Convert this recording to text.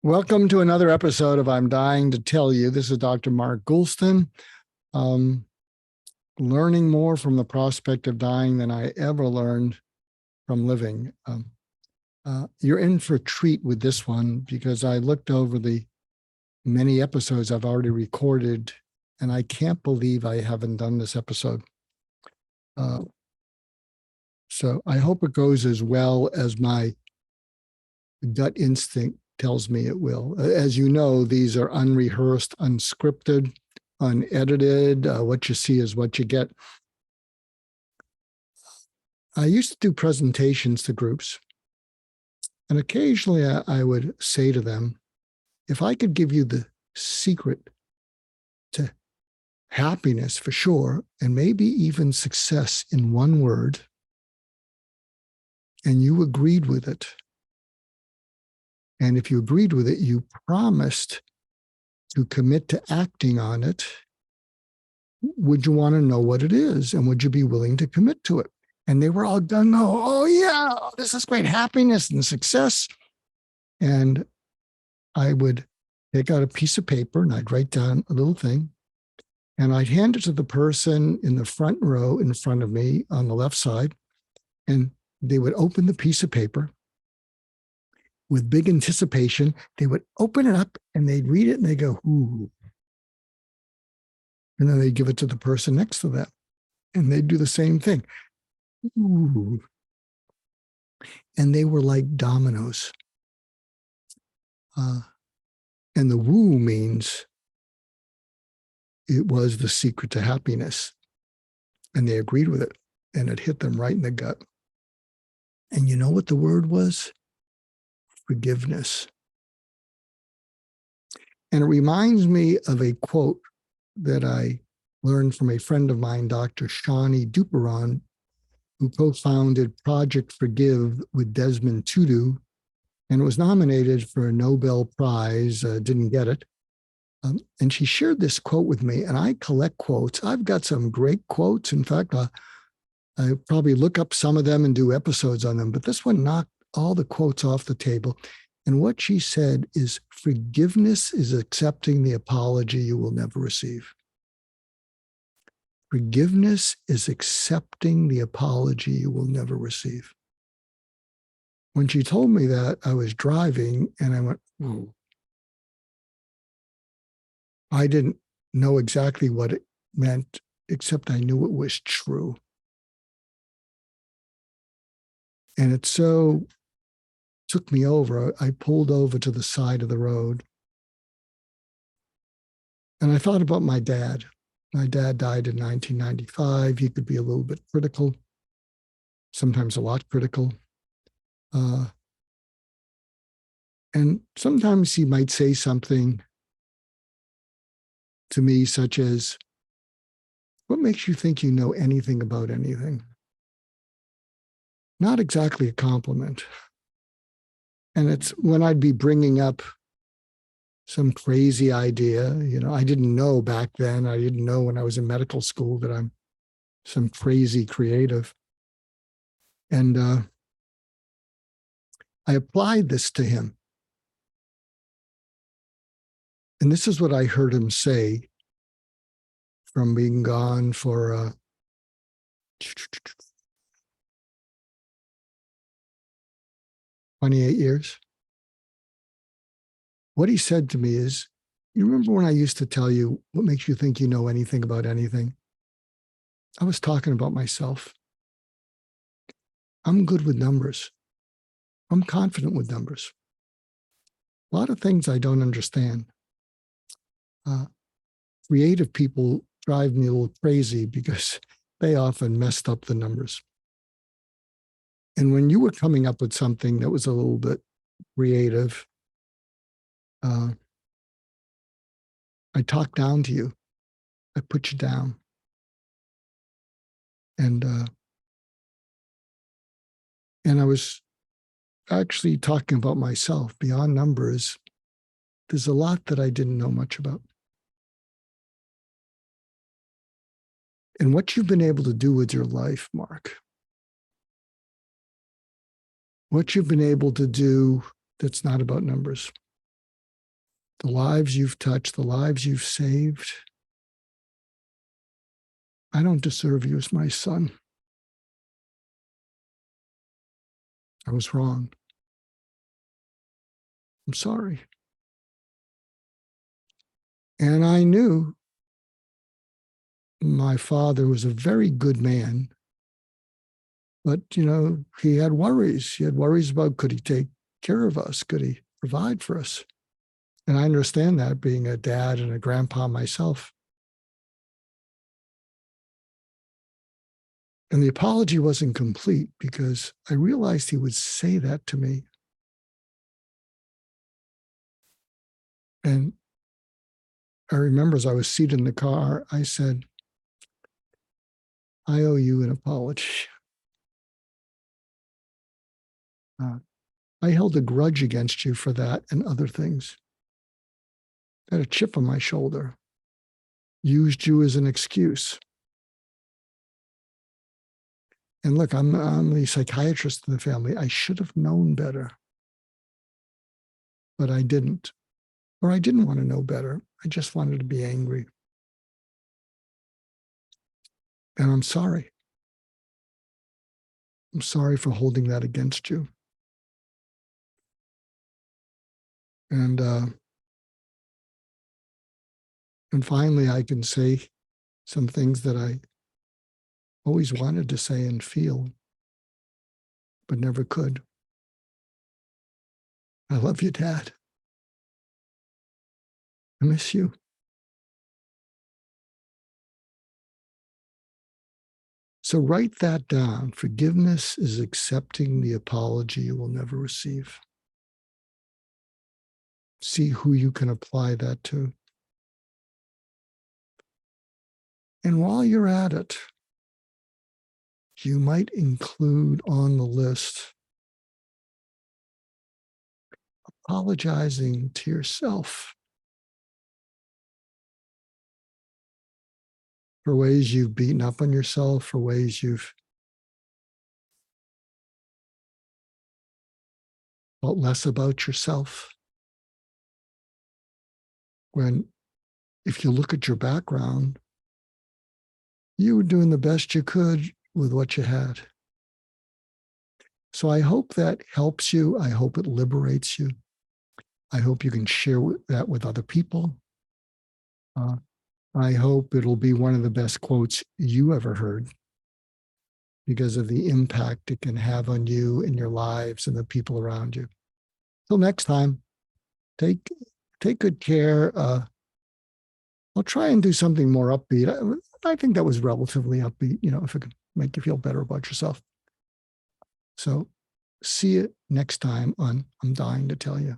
Welcome to another episode of I'm Dying to Tell You. This is Dr. Mark Goulston. Learning more from the prospect of dying than I ever learned from living. You're in for a treat with this one because I looked over the many episodes I've already recorded, and I can't believe I haven't done this episode. So I hope it goes as well as my gut instinct tells me it will. As you know, these are unrehearsed, unscripted, unedited. What you see is what you get. I used to do presentations to groups, and occasionally I would say to them, if I could give you the secret to happiness for sure, and maybe even success in one word, and you agreed with it, and if you agreed with it, you promised to commit to acting on it, would you want to know what it is? And would you be willing to commit to it? And they were all gung ho. Oh, yeah, this is great happiness and success. And I would take out a piece of paper and I'd write down a little thing. And I'd hand it to the person in the front row in front of me on the left side. And they would open the piece of paper. With big anticipation, they would open it up and they'd read it and they go, ooh. And then they'd give it to the person next to them and they'd do the same thing. Ooh. And they were like dominoes. And the woo means it was the secret to happiness. And they agreed with it and it hit them right in the gut. And you know what the word was? Forgiveness. And it reminds me of a quote that I learned from a friend of mine, Dr. Shani Duperon, who co-founded Project Forgive with Desmond Tutu, and was nominated for a Nobel Prize, didn't get it. And she shared this quote with me, and I collect quotes. I've got some great quotes. In fact, I probably look up some of them and do episodes on them, but this one knocked all the quotes off the table. And what she said is, forgiveness is accepting the apology you will never receive. Forgiveness is accepting the apology you will never receive. When she told me that, I was driving and I went, whoa. I didn't know exactly what it meant, except I knew it was true. And it so took me over. I pulled over to the side of the road. And I thought about my dad. My dad died in 1995. He could be a little bit critical, sometimes a lot critical. And sometimes he might say something to me such as, what makes you think you know anything about anything? Not exactly a compliment. And it's when I'd be bringing up some crazy idea, I didn't know back then, I didn't know when I was in medical school that I'm some crazy creative. And I applied this to him. And this is what I heard him say from being gone for 28 years. What he said to me is, you remember when I used to tell you, what makes you think you know anything about anything? I was talking about myself. I'm good with numbers. I'm confident with numbers. A lot of things I don't understand. Creative people drive me a little crazy because they often messed up the numbers. And when you were coming up with something that was a little bit creative, I talked down to you. I put you down. And I was actually talking about myself beyond numbers. There's a lot that I didn't know much about. And what you've been able to do with your life, Mark, what you've been able to do that's not about numbers, the lives you've touched, the lives you've saved. I don't deserve you as my son. I was wrong. I'm sorry. And I knew my father was a very good man, but, he had worries. He had worries about, could he take care of us? Could he provide for us? And I understand that, being a dad and a grandpa myself. And the apology wasn't complete because I realized he would say that to me. And I remember as I was seated in the car, I said, I owe you an apology. I held a grudge against you for that and other things. I had a chip on my shoulder, used you as an excuse. And look, I'm the psychiatrist in the family. I should have known better, but I didn't. Or I didn't want to know better. I just wanted to be angry. And I'm sorry. I'm sorry for holding that against you. And finally, I can say some things that I always wanted to say and feel, but never could. I love you, Dad. I miss you. So write that down. Forgiveness is accepting the apology you will never receive. See who you can apply that to. And while you're at it, you might include on the list apologizing to yourself for ways you've beaten up on yourself, for ways you've felt less about yourself. When, if you look at your background, you were doing the best you could with what you had. So I hope that helps you. I hope it liberates you. I hope you can share that with other people. I hope it'll be one of the best quotes you ever heard because of the impact it can have on you and your lives and the people around you. Till next time, take good care. I'll try and do something more upbeat. I think that was relatively upbeat, if it could make you feel better about yourself. So see you next time on I'm Dying to Tell You.